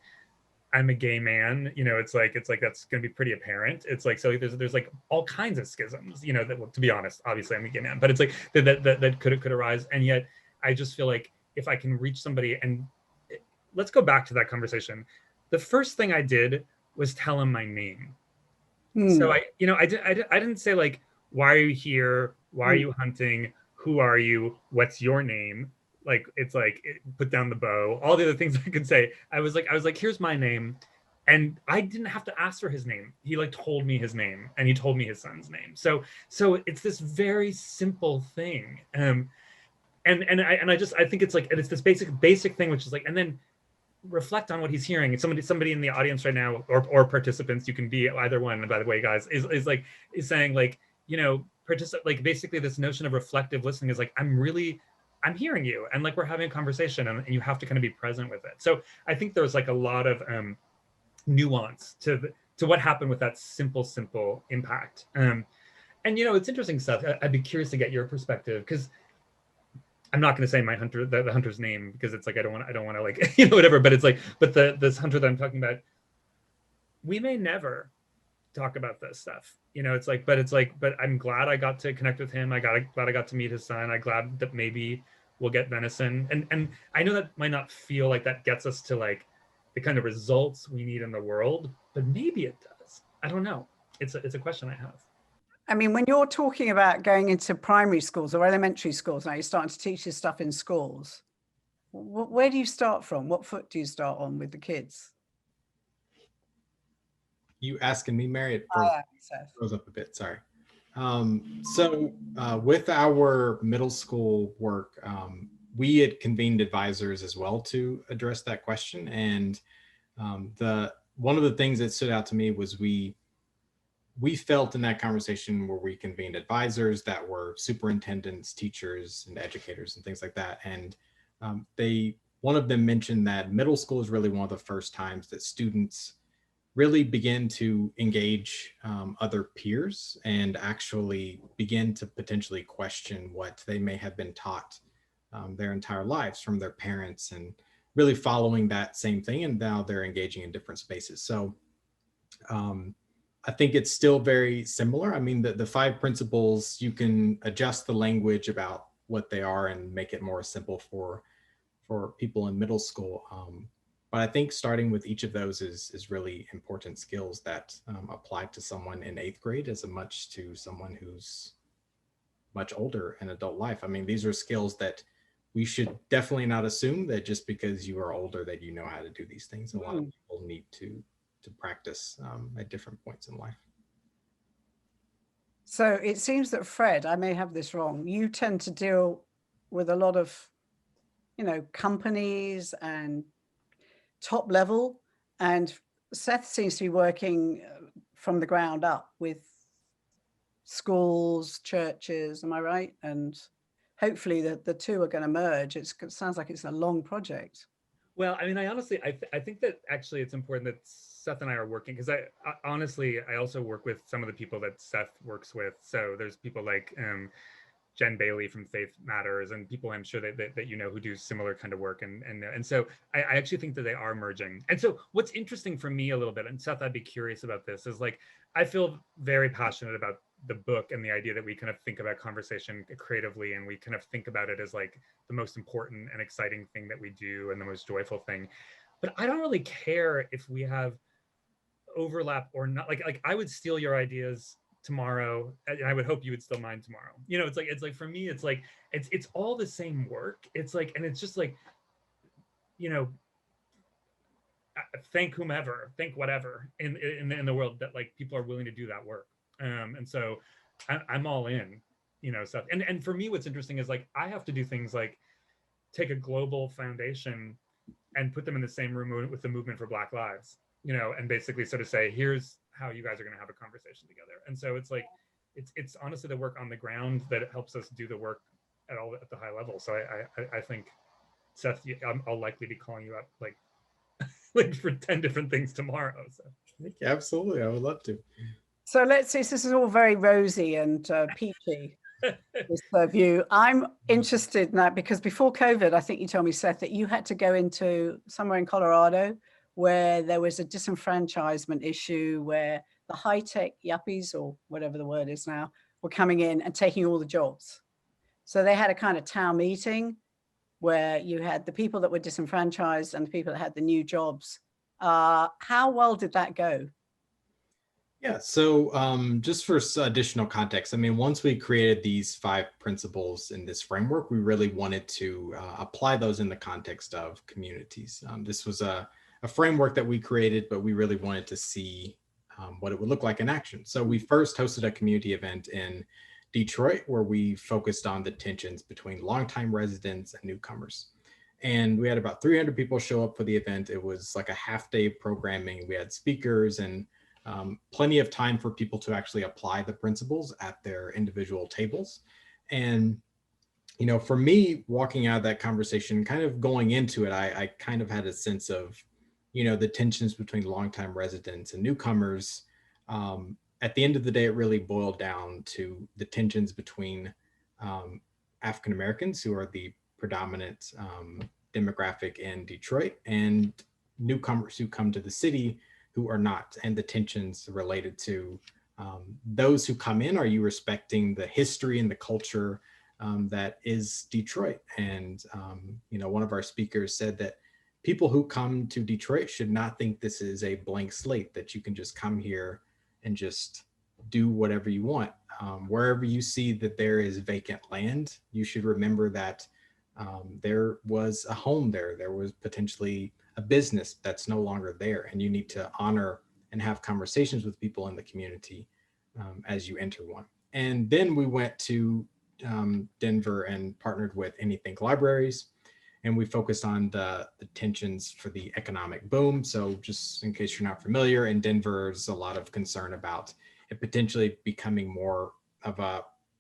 [SPEAKER 1] I'm a gay man, it's like that's going to be pretty apparent. It's like, so there's like all kinds of schisms, that, well, to be honest, obviously I'm a gay man, but it's like that could arise. And yet I just feel like if I can reach somebody, and let's go back to that conversation. The first thing I did was tell him my name. So I didn't say like, why are you here? Why are you hunting? Who are you? What's your name? Like, it's like, put down the bow, all the other things I could say. I was like, here's my name. And I didn't have to ask for his name. He like told me his name, and he told me his son's name. So it's this very simple thing. And I think it's like, and it's this basic thing, which is like, and then reflect on what he's hearing. Somebody in the audience right now, or participants, you can be either one, by the way, guys, is saying like, like, basically this notion of reflective listening is like, I'm hearing you, and like, we're having a conversation, and you have to kind of be present with it. So I think there's like a lot of nuance to what happened with that simple impact. And it's interesting, Seth. I'd be curious to get your perspective, because I'm not going to say the hunter's name, because it's like, I don't want to like, whatever, but it's like, but this hunter that I'm talking about, we may never talk about this stuff, it's like, but I'm glad I got to connect with him. Glad I got to meet his son. I'm glad that maybe we'll get venison. And I know that might not feel like that gets us to like the kind of results we need in the world, but maybe it does. I don't know. It's a question I have.
[SPEAKER 2] I mean, when you're talking about going into primary schools or elementary schools, now you're starting to teach this stuff in schools, where do you start from? What foot do you start on with the kids?
[SPEAKER 3] You asking me, Mary? It froze up a bit, sorry. So with our middle school work, we had convened advisors as well to address that question. And one of the things that stood out to me was we felt in that conversation where we convened advisors that were superintendents, teachers, and educators and things like that. And one of them mentioned that middle school is really one of the first times that students really begin to engage other peers, and actually begin to potentially question what they may have been taught their entire lives from their parents, and really following that same thing. And now they're engaging in different spaces. So I think it's still very similar. I mean, the 5 principles, you can adjust the language about what they are and make it more simple for people in middle school. But I think starting with each of those is really important skills that apply to someone in 8th grade as much to someone who's much older in adult life. I mean, these are skills that we should definitely not assume that just because you are older that you know how to do these things. A lot of people need to practice at different points in life.
[SPEAKER 2] So it seems that, Fred, I may have this wrong, you tend to deal with a lot of, companies and top level, and Seth seems to be working from the ground up with schools, churches, am I right? And hopefully the two are going to merge. It sounds like it's a long project.
[SPEAKER 1] Well, I mean, I think that actually it's important that Seth and I are working, because I honestly, I also work with some of the people that Seth works with. So there's people like Jen Bailey from Faith Matters, and people I'm sure that you know who do similar kind of work, and so I actually think that they are merging. And so what's interesting for me a little bit, and Seth, I'd be curious about this, is like I feel very passionate about the book and the idea that we kind of think about conversation creatively, and we kind of think about it as like the most important and exciting thing that we do and the most joyful thing. But I don't really care if we have overlap or not. Like I would steal your ideas tomorrow, and I would hope you would steal mine tomorrow. You know, it's like for me, it's like it's all the same work. It's like, and it's just like, you know, thank whomever, thank whatever in the world that like people are willing to do that work. And so I'm all in, you know, stuff. And for me, what's interesting is like I have to do things like take a global foundation and put them in the same room with the movement for Black Lives, you know, and basically sort of say, here's how you guys are going to have a conversation together. And so it's like, it's honestly the work on the ground that helps us do the work at the high level. So I think, Seth, I'll likely be calling you up like for 10 different things tomorrow. So
[SPEAKER 3] Absolutely, I would love to.
[SPEAKER 2] So let's see, this is all very rosy and peachy. This view. I'm interested in that because before COVID, I think you told me, Seth, that you had to go into somewhere in Colorado where there was a disenfranchisement issue where the high-tech yuppies, or whatever the word is now, were coming in and taking all the jobs. So they had a kind of town meeting where you had the people that were disenfranchised and the people that had the new jobs. How well did that go?
[SPEAKER 3] Yeah, so just for additional context, I mean, once we created these 5 principles in this framework, we really wanted to apply those in the context of communities. This was a framework that we created, but we really wanted to see what it would look like in action. So we first hosted a community event in Detroit where we focused on the tensions between longtime residents and newcomers. And we had about 300 people show up for the event. It was like a half-day programming. We had speakers and plenty of time for people to actually apply the principles at their individual tables. And, you know, for me, walking out of that conversation, kind of going into it, I kind of had a sense of, you know, the tensions between longtime residents and newcomers. At the end of the day, it really boiled down to the tensions between African Americans, who are the predominant demographic in Detroit, and newcomers who come to the city who are not, and the tensions related to those who come in. Are you respecting the history and the culture that is Detroit? And, you know, one of our speakers said that people who come to Detroit should not think this is a blank slate, that you can just come here and just do whatever you want. Wherever you see that there is vacant land, you should remember that there was a home there. There was potentially a business that's no longer there, and you need to honor and have conversations with people in the community as you enter one. And then we went to Denver and partnered with Anythink Libraries, and we focused on the tensions for the economic boom. So just in case you're not familiar, in Denver, there's a lot of concern about it potentially becoming more of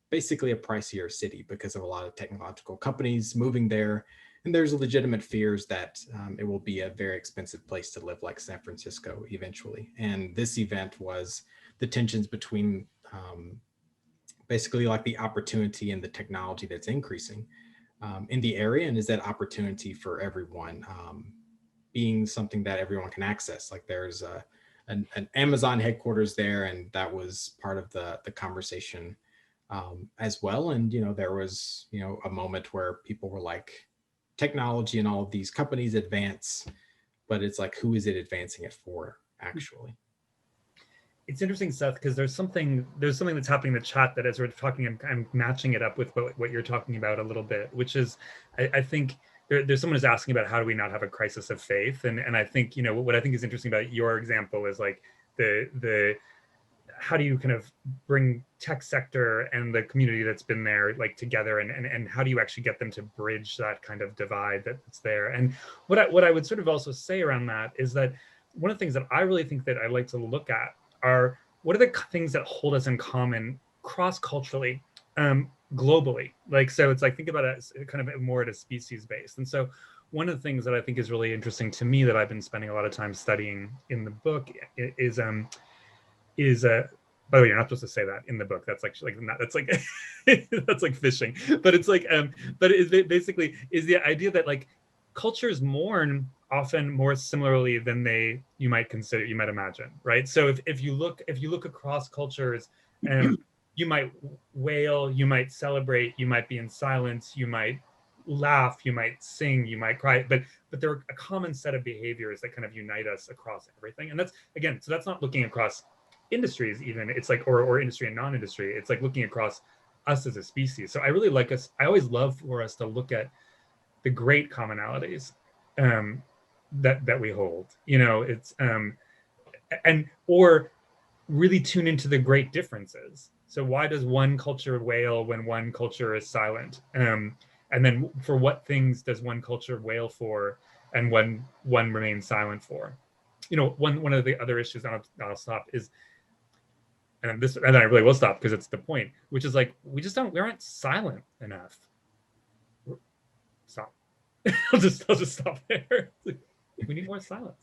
[SPEAKER 3] basically a pricier city because of a lot of technological companies moving there. And there's legitimate fears that it will be a very expensive place to live, like San Francisco eventually. And this event was the tensions between basically like the opportunity and the technology that's increasing in the area, and is that opportunity for everyone being something that everyone can access. Like there's an Amazon headquarters there, and that was part of the conversation as well. And, you know, there was, you know, a moment where people were like, technology and all of these companies advance, but it's like, who is it advancing it for actually?
[SPEAKER 1] It's interesting, Seth, because there's something that's happening in the chat that as we're talking, I'm matching it up with what you're talking about a little bit, which is, I think there's someone who's asking about how do we not have a crisis of faith, and I think, you know, what I think is interesting about your example is like the how do you kind of bring tech sector and the community that's been there like together, and how do you actually get them to bridge that kind of divide that's there? And what I would sort of also say around that is that one of the things that I really think that I like to look at are what are the things that hold us in common cross-culturally, globally. Like, so it's like, think about it as kind of more at a species based. And so one of the things that I think is really interesting to me that I've been spending a lot of time studying in the book is by the way, you're not supposed to say that in the book. That's like not, that's like that's like fishing. But it's like but it basically is the idea that like cultures mourn often more similarly than you might imagine, right? So if you look across cultures, you might wail, you might celebrate, you might be in silence, you might laugh, you might sing, you might cry, but there are a common set of behaviors that kind of unite us across everything. And that's, again, so that's not looking across industries even, it's like, or industry and non-industry, it's like looking across us as a species. So I really like us, I always love for us to look at the great commonalities that we hold, you know, it's and or really tune into the great differences. So why does one culture wail when one culture is silent? And then for what things does one culture wail for and one remains silent for? You know, one of the other issues, and I'll stop, is, and I really will stop because it's the point, which is like, we aren't silent enough. Stop. I'll just stop there. We need more silence.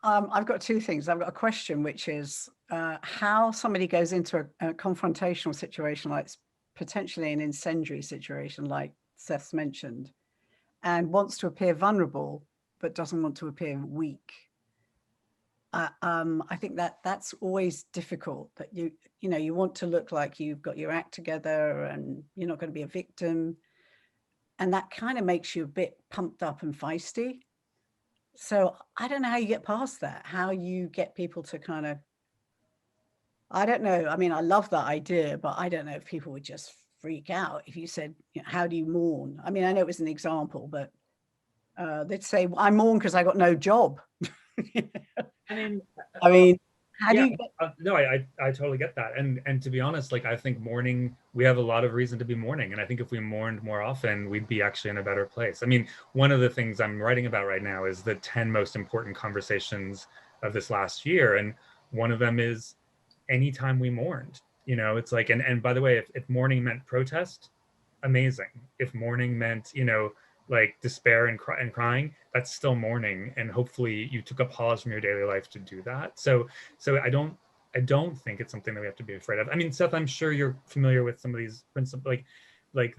[SPEAKER 2] I've got two things. I've got a question, which is how somebody goes into a confrontational situation, like potentially an incendiary situation, like Seth's mentioned, and wants to appear vulnerable, but doesn't want to appear weak. I think that's always difficult, that you want to look like you've got your act together and you're not going to be a victim. And that kind of makes you a bit pumped up and feisty. So I don't know how you get past that, how you get people to kind of, I don't know. I mean, I love that idea, but I don't know if people would just freak out if you said, how do you mourn? I mean, I know it was an example, but they'd say, well, I mourn because I got no job. I mean, how do you get...
[SPEAKER 1] No, I totally get that. And to be honest, like, I think mourning, we have a lot of reason to be mourning. And I think if we mourned more often, we'd be actually in a better place. I mean, one of the things I'm writing about right now is the 10 most important conversations of this last year. And one of them is anytime we mourned, you know, it's like, and by the way, if mourning meant protest, amazing. If mourning meant, you know, like despair and crying, that's still mourning. And hopefully you took a pause from your daily life to do that. So I don't think it's something that we have to be afraid of. I mean, Seth, I'm sure you're familiar with some of these principles, like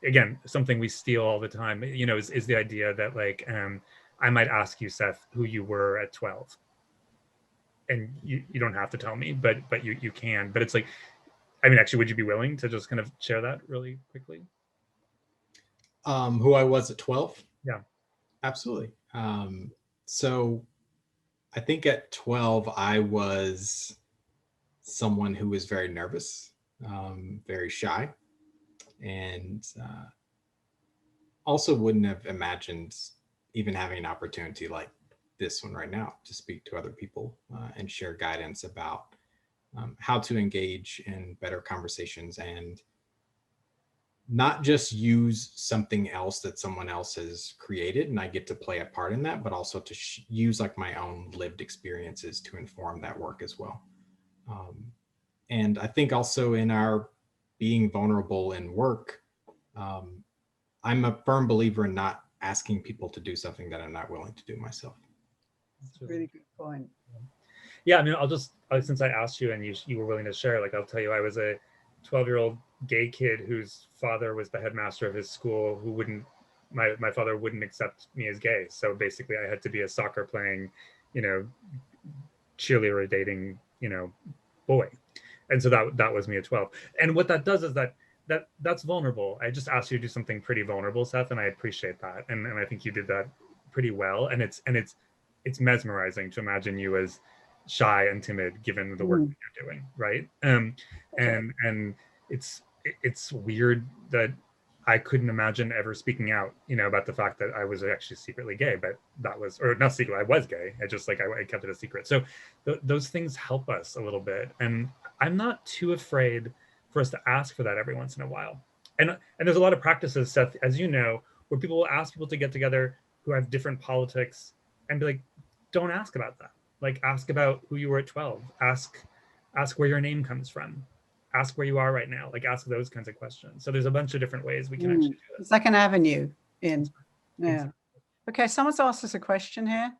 [SPEAKER 1] again, something we steal all the time, you know, is the idea that like, I might ask you, Seth, who you were at 12. And you don't have to tell me, but you can. But it's like, I mean, actually, would you be willing to just kind of share that really quickly?
[SPEAKER 3] Who I was at 12?
[SPEAKER 1] Yeah.
[SPEAKER 3] Absolutely. So I think at 12, I was someone who was very nervous, very shy, and also wouldn't have imagined even having an opportunity like this one right now to speak to other people and share guidance about how to engage in better conversations and not just use something else that someone else has created and I get to play a part in that, but also to use like my own lived experiences to inform that work as well. And I think also in our being vulnerable in work, I'm a firm believer in not asking people to do something that I'm not willing to do myself.
[SPEAKER 2] That's a really good point.
[SPEAKER 1] Yeah, I mean, I'll just, since I asked you and you were willing to share, like, I'll tell you, I was a 12-year-old gay kid whose father was the headmaster of his school, who my father wouldn't accept me as gay. So basically I had to be a soccer playing, you know, cheerleader dating, you know, boy. And so that was me at 12. And what that does is that's vulnerable. I just asked you to do something pretty vulnerable, Seth, and I appreciate that. And I think you did that pretty well. And it's mesmerizing to imagine you as shy and timid given the work that you're doing, right? And it's weird that I couldn't imagine ever speaking out, you know, about the fact that I was actually secretly gay, but that was, or not secret, I was gay. I just like, I kept it a secret. So those things help us a little bit. And I'm not too afraid for us to ask for that every once in a while. And there's a lot of practices, Seth, as you know, where people will ask people to get together who have different politics and be like, don't ask about that. Like ask about who you were at 12. Ask where your name comes from. Ask where you are right now. Like ask those kinds of questions. So there's a bunch of different ways we can actually do this.
[SPEAKER 2] It's like an avenue in. Yeah. Okay, someone's asked us a question here.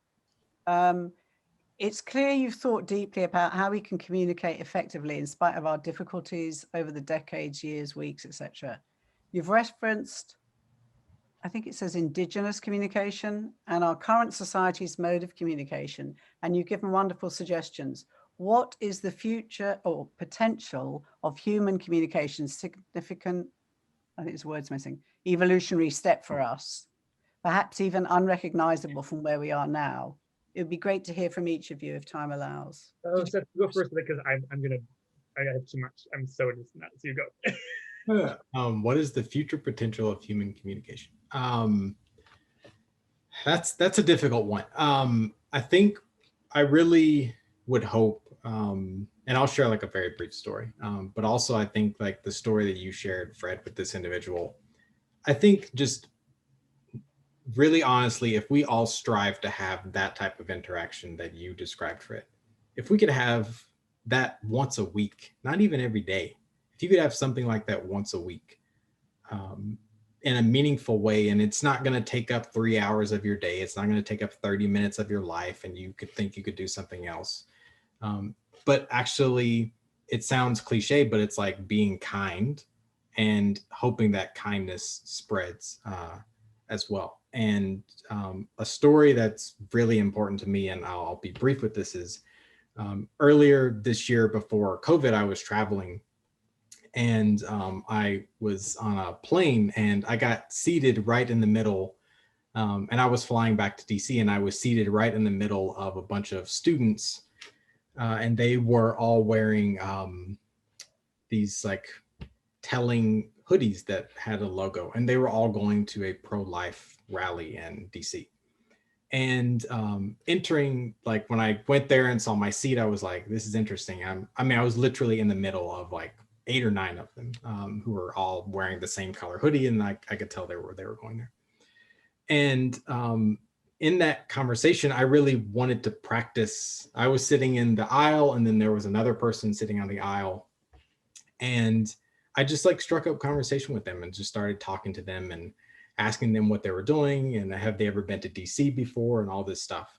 [SPEAKER 2] It's clear you've thought deeply about how we can communicate effectively in spite of our difficulties over the decades, years, weeks, etc. You've referenced, I think it says indigenous communication and our current society's mode of communication, and you've given wonderful suggestions. What is the future or potential of human communication significant, I think there's words missing, evolutionary step for us, perhaps even unrecognizable from where we are now? It would be great to hear from each of you if time allows.
[SPEAKER 1] Oh, Seth, go first because I have too much. I'm so interested in that. So you go.
[SPEAKER 3] What is the future potential of human communication? That's a difficult one. I think I really would hope, and I'll share like a very brief story, but also I think like the story that you shared, Fred, with this individual, I think just really honestly, if we all strive to have that type of interaction that you described, Fred, if we could have that once a week, not even every day, if you could have something like that once a week, in a meaningful way, and it's not going to take up 3 hours of your day, it's not going to take up 30 minutes of your life, and you could think you could do something else. But actually, it sounds cliche, but it's like being kind and hoping that kindness spreads as well. And a story that's really important to me, and I'll be brief with this, is earlier this year before COVID, I was traveling, and I was on a plane and I got seated right in the middle, and I was flying back to DC, and I was seated right in the middle of a bunch of students, and they were all wearing these like telling hoodies that had a logo, and they were all going to a pro-life rally in DC. And entering, like when I went there and saw my seat, I was like, this is interesting. I was literally in the middle of like 8 or 9 of them who were all wearing the same color hoodie, and I could tell they were going there. And in that conversation, I really wanted to practice. I was sitting in the aisle, and then there was another person sitting on the aisle, and I just like struck up conversation with them and just started talking to them and asking them what they were doing and have they ever been to DC before and all this stuff.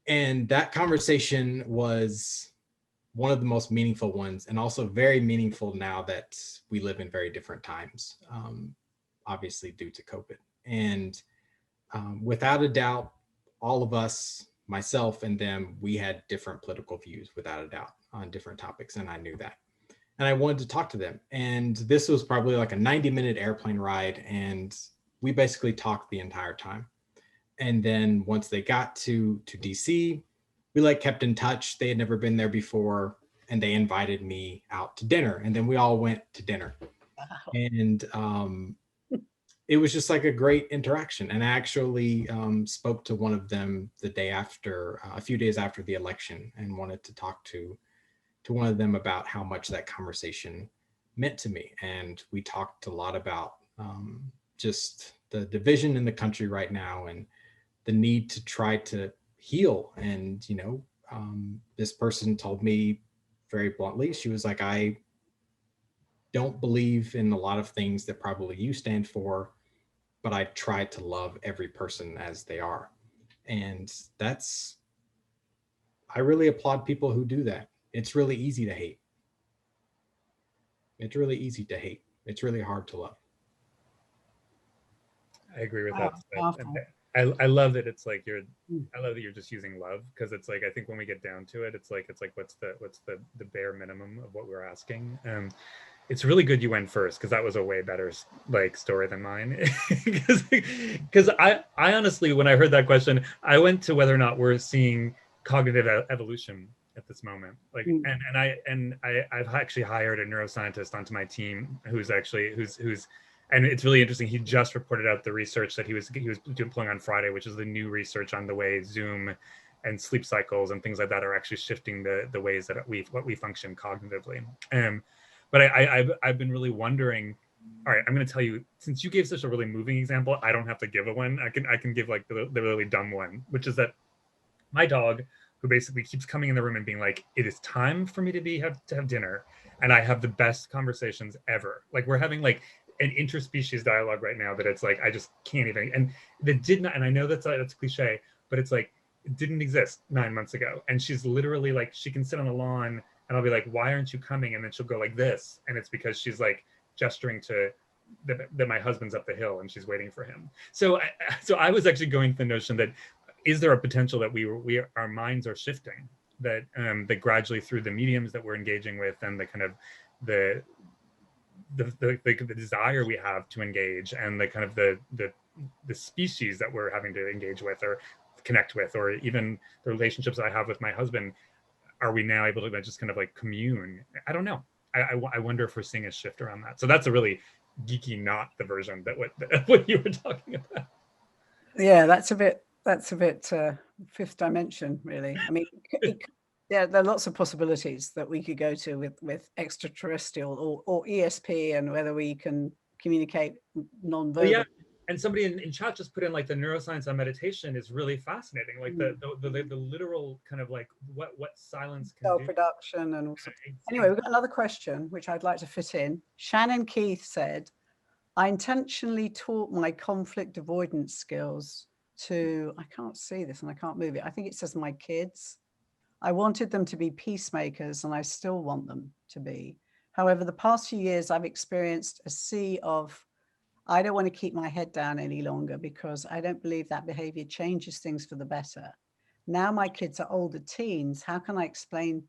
[SPEAKER 3] And that conversation was one of the most meaningful ones, and also very meaningful now that we live in very different times, obviously due to COVID. And without a doubt, all of us, myself and them, we had different political views without a doubt on different topics, and I knew that. And I wanted to talk to them. And this was probably like a 90-minute airplane ride, and we basically talked the entire time. And then once they got to DC, we like kept in touch. They had never been there before, and they invited me out to dinner, and then we all went to dinner. Wow. And it was just like a great interaction. And I actually spoke to one of them the day after, a few days after the election, and wanted to talk to one of them about how much that conversation meant to me. And we talked a lot about just the division in the country right now and the need to try to heal. And, this person told me very bluntly, she was like, I don't believe in a lot of things that probably you stand for, but I try to love every person as they are. And I really applaud people who do that. It's really easy to hate. It's really easy to hate. It's really hard to love.
[SPEAKER 1] I agree with that. I love that it's like I love that you're just using love, because it's like I think when we get down to it, it's like what's the bare minimum of what we're asking. It's really good you went first, because that was a way better like story than mine. Because I honestly, when I heard that question, I went to whether or not we're seeing cognitive evolution at this moment. Like, and I've actually hired a neuroscientist onto my team who's and it's really interesting. He just reported out the research that he was deploying on Friday, which is the new research on the way Zoom and sleep cycles and things like that are actually shifting the ways that we function cognitively. But I've been really wondering. All right, I'm going to tell you, since you gave such a really moving example, I don't have to give a one. I can give like the really dumb one, which is that my dog who basically keeps coming in the room and being like, it is time for me to have dinner. And I have the best conversations ever. Like we're having like an interspecies dialogue right now that it's like, I just can't even, and that did not, and I know that's cliche, but it's like, it didn't exist 9 months ago. And she's literally like, she can sit on the lawn and I'll be like, why aren't you coming? And then she'll go like this. And it's because she's like gesturing to that my husband's up the hill and she's waiting for him. So I was actually going to the notion that, is there a potential that our minds are shifting, that that gradually through the mediums that we're engaging with and the kind of the desire we have to engage and the kind of the species that we're having to engage with or connect with, or even the relationships I have with my husband, are we now able to just kind of like commune? I don't know. I wonder if we're seeing a shift around that. So that's a really geeky, not the version that what you were talking about.
[SPEAKER 2] Yeah, that's a bit fifth dimension, really. I mean, yeah, there are lots of possibilities that we could go to with extraterrestrial or ESP, and whether we can communicate non-verbal.
[SPEAKER 1] Yeah, and somebody in chat just put in like the neuroscience on meditation is really fascinating. Like the literal kind of like what silence can do.
[SPEAKER 2] Self-production and also. Anyway, we've got another question which I'd like to fit in. Shannon Keith said, I intentionally taught my conflict avoidance skills to, I can't see this and I can't move it. I think it says my kids. I wanted them to be peacemakers and I still want them to be. However, the past few years I've experienced a sea of, I don't want to keep my head down any longer because I don't believe that behavior changes things for the better. Now my kids are older teens. How can I explain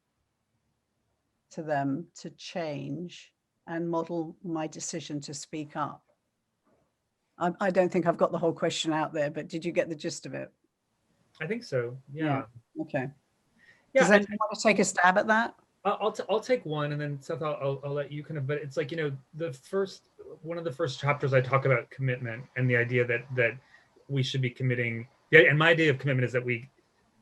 [SPEAKER 2] to them to change and model my decision to speak up? I don't think I've got the whole question out there, but did you get the gist of it?
[SPEAKER 1] I think so. Yeah.
[SPEAKER 2] Okay.
[SPEAKER 1] Yeah.
[SPEAKER 2] Does anyone want to take a stab at that?
[SPEAKER 1] I'll take one, and then Seth, I'll let you kind of. But it's like, you know, one of the first chapters I talk about commitment and the idea that we should be committing. Yeah, and my idea of commitment is that we.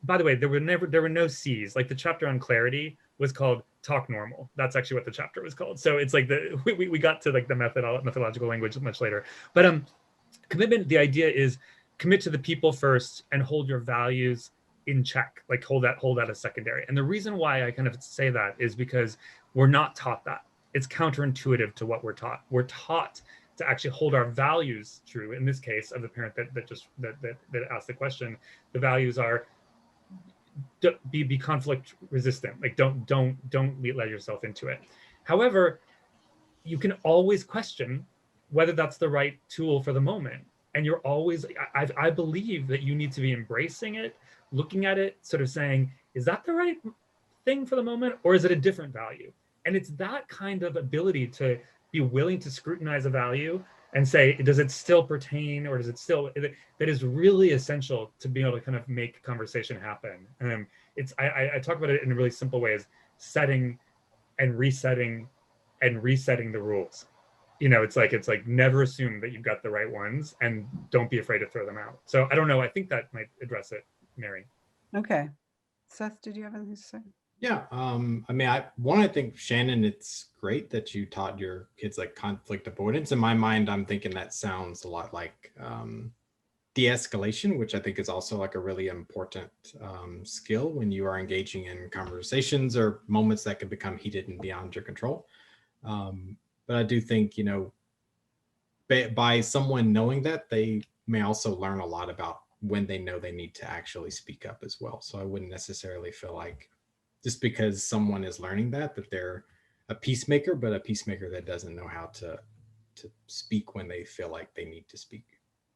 [SPEAKER 1] By the way, there were no C's. Like the chapter on clarity was called Talk Normal. That's actually what the chapter was called. So it's like we got to like the methodological language much later. But commitment, the idea is commit to the people first and hold your values in check, like hold that as secondary. And the reason why I kind of say that is because we're not taught that. It's counterintuitive to what we're taught. We're taught to actually hold our values true. In this case of the parent that asked the question, the values are be conflict resistant. Like don't let yourself into it. However, you can always question whether that's the right tool for the moment. And you're always, I believe that you need to be embracing it, looking at it, sort of saying, is that the right thing for the moment? Or is it a different value? And it's that kind of ability to be willing to scrutinize a value and say, does it still pertain, or does it still, that is really essential to be able to kind of make conversation happen. I talk about it in a really simple way, as setting and resetting the rules. You know, it's like never assume that you've got the right ones, and don't be afraid to throw them out. So I don't know. I think that might address it, Mary.
[SPEAKER 2] Okay. Seth, did you have anything to say?
[SPEAKER 3] Yeah. I mean, I think, Shannon, it's great that you taught your kids like conflict avoidance. In my mind, I'm thinking that sounds a lot like de-escalation, which I think is also like a really important skill when you are engaging in conversations or moments that can become heated and beyond your control. But I do think, you know, by someone knowing that, they may also learn a lot about when they know they need to actually speak up as well. So I wouldn't necessarily feel like just because someone is learning that they're a peacemaker, but a peacemaker that doesn't know how to speak when they feel like they need to speak.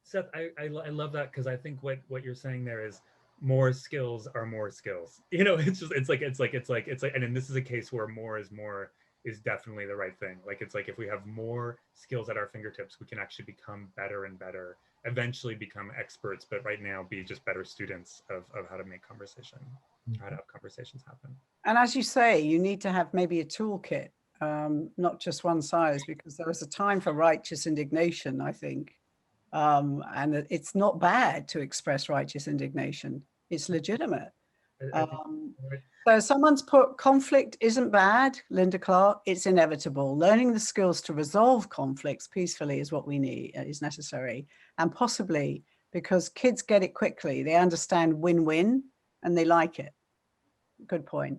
[SPEAKER 1] Seth, I love that, because I think what you're saying there is more skills are more skills. You know, it's like, and this is a case where more is definitely the right thing. Like, it's like, if we have more skills at our fingertips, we can actually become better and better, eventually become experts, but right now be just better students of how to make conversation, how to have conversations happen.
[SPEAKER 2] And as you say, you need to have maybe a toolkit, not just one size, because there is a time for righteous indignation, I think. And it's not bad to express righteous indignation. It's legitimate. So someone's put, conflict isn't bad, Linda Clark, it's inevitable. Learning the skills to resolve conflicts peacefully is what we need, is necessary. And possibly because kids get it quickly, they understand win-win and they like it. good point.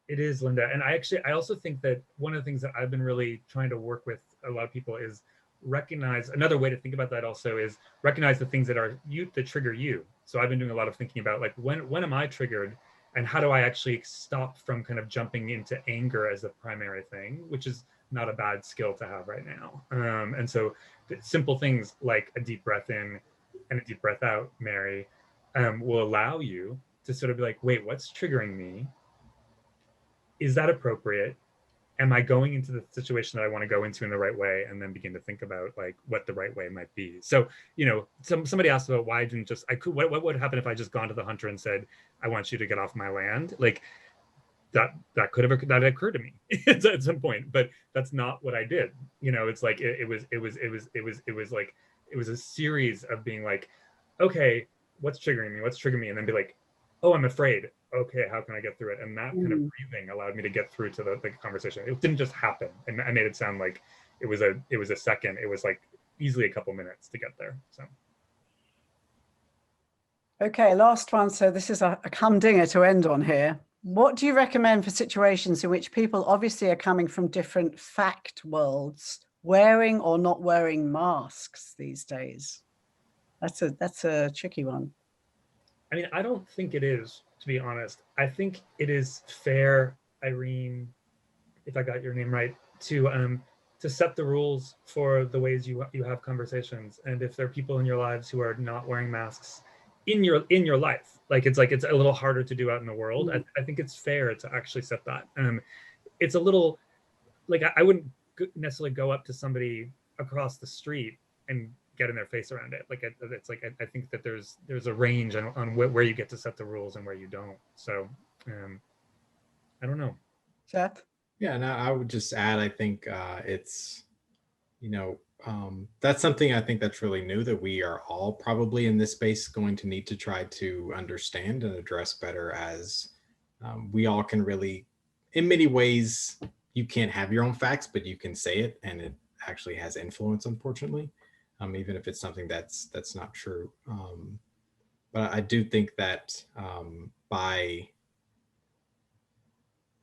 [SPEAKER 1] It is, Linda. And I also think that one of the things that I've been really trying to work with a lot of people is recognize, another way to think about that also is recognize the things that trigger you. So I've been doing a lot of thinking about like, when am I triggered, and how do I actually stop from kind of jumping into anger as the primary thing, which is not a bad skill to have right now. And so simple things like a deep breath in and a deep breath out, Mary, will allow you to sort of be like, wait, what's triggering me? Is that appropriate? Am I going into the situation that I want to go into in the right way? And then begin to think about like what the right way might be. So, somebody asked about why didn't what would happen if I just gone to the hunter and said, I want you to get off my land? Like that occurred to me at some point, but that's not what I did. It's like, it was a series of being like, okay, what's triggering me? What's triggering me? And then be like, oh, I'm afraid. Okay, how can I get through it? And that kind of breathing allowed me to get through to the conversation. It didn't just happen. And I made it sound like it was a second. It was like easily a couple minutes to get there. So.
[SPEAKER 2] Okay, last one. So this is a humdinger to end on here. What do you recommend for situations in which people obviously are coming from different fact worlds, wearing or not wearing masks these days? That's a tricky one.
[SPEAKER 1] I mean, I don't think it is, to be honest. I think it is fair, Irene, if I got your name right, to set the rules for the ways you have conversations. And if there are people in your lives who are not wearing masks in your life, like it's a little harder to do out in the world. I think it's fair to actually set that. It's a little like I wouldn't necessarily go up to somebody across the street and get in their face around it. Like it's like I think that there's a range on where you get to set the rules and where you don't. So I don't know.
[SPEAKER 2] Seth?
[SPEAKER 3] Yeah, and I would just add, I think it's, that's something I think that's really new that we are all probably in this space going to need to try to understand and address better, as we all can really, in many ways, you can't have your own facts, but you can say it, and it actually has influence, unfortunately. Even if it's something that's not true. But I do think that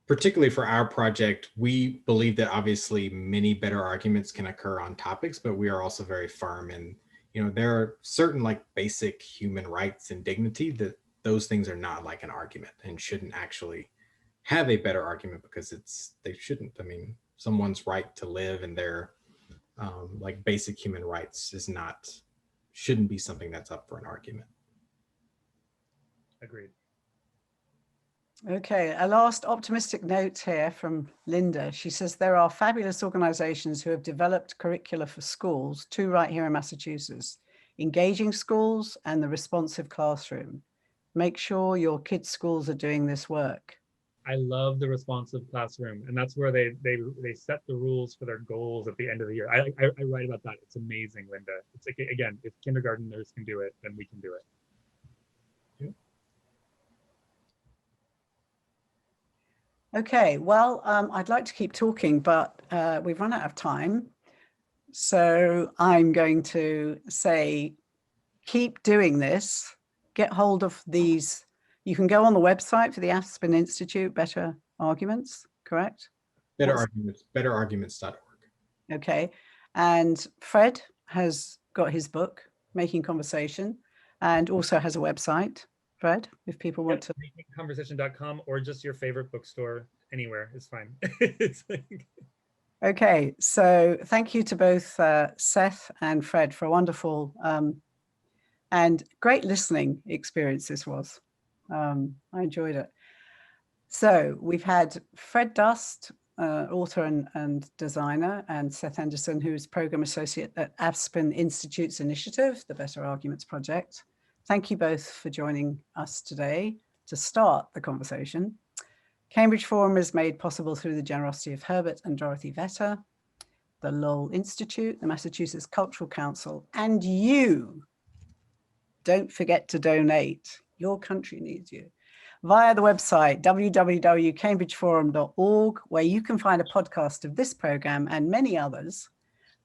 [SPEAKER 3] particularly for our project, we believe that obviously many better arguments can occur on topics, but we are also very firm in, there are certain like basic human rights and dignity that those things are not like an argument and shouldn't actually have a better argument, because they shouldn't. I mean, someone's right to live and their like basic human rights shouldn't be something that's up for an argument.
[SPEAKER 1] Agreed.
[SPEAKER 2] Okay, a last optimistic note here from Linda. She says there are fabulous organizations who have developed curricula for schools, 2 right here in Massachusetts, Engaging Schools and the Responsive Classroom. Make sure your kids' schools are doing this work.
[SPEAKER 1] I love the responsive classroom, and that's where they set the rules for their goals at the end of the year. I write about that. It's amazing, Linda. It's like, again, if kindergarteners can do it, then we can do it.
[SPEAKER 2] Okay, well, I'd like to keep talking, but we've run out of time. So I'm going to say, keep doing this. Get hold of these. You can go on the website for the Aspen Institute, Better Arguments, correct?
[SPEAKER 3] Betterarguments.org.
[SPEAKER 2] Okay. And Fred has got his book, Making Conversation, and also has a website. Fred, if people want to.
[SPEAKER 1] Makingconversation.com, or just your favorite bookstore, anywhere is fine. It's like...
[SPEAKER 2] Okay, so thank you to both Seth and Fred for a wonderful and great listening experience this was. I enjoyed it. So we've had Fred Dust, author and designer, and Seth Henderson, who is program associate at Aspen Institute's initiative, the Better Arguments Project. Thank you both for joining us today to start the conversation. Cambridge Forum is made possible through the generosity of Herbert and Dorothy Vetter, the Lowell Institute, the Massachusetts Cultural Council, and you. Don't forget to donate. Your country needs you. Via the website www.cambridgeforum.org, where you can find a podcast of this program and many others,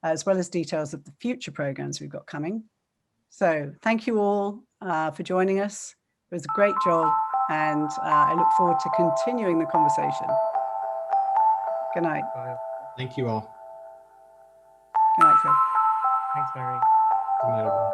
[SPEAKER 2] as well as details of the future programs we've got coming. So thank you all for joining us. It was a great job. and I look forward to continuing the conversation. Good night.
[SPEAKER 1] Bye.
[SPEAKER 3] Thank you all.
[SPEAKER 2] Good night, Fred.
[SPEAKER 1] Thanks, Mary.
[SPEAKER 3] Good night, everyone.